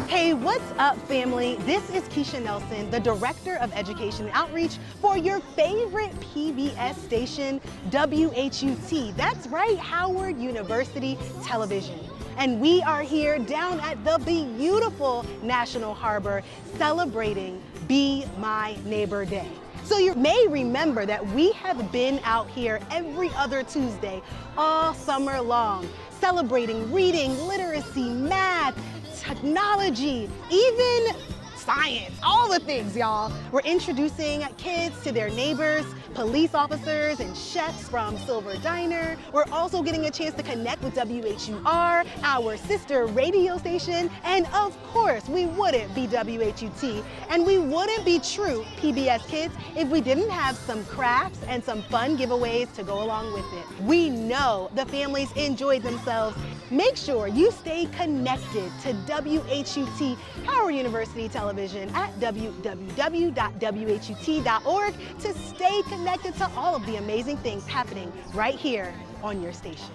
Hey, what's up, family? This is Keisha Nelson, the Director of Education and Outreach for your favorite PBS station, WHUT. That's right, Howard University Television. And we are here down at the beautiful National Harbor celebrating Be My Neighbor Day. So you may remember that we have been out here every other Tuesday all summer long, celebrating reading, literacy, math, technology, even science, all the things, y'all. We're introducing kids to their neighbors, police officers and chefs from Silver Diner. We're also getting a chance to connect with WHUR, our sister radio station, and of course, we wouldn't be WHUT and we wouldn't be true PBS Kids if we didn't have some crafts and some fun giveaways to go along with it. We know the families enjoyed themselves. Make sure you stay connected to WHUT, Howard University Television at www.whut.org to stay connected to all of the amazing things happening right here on your station.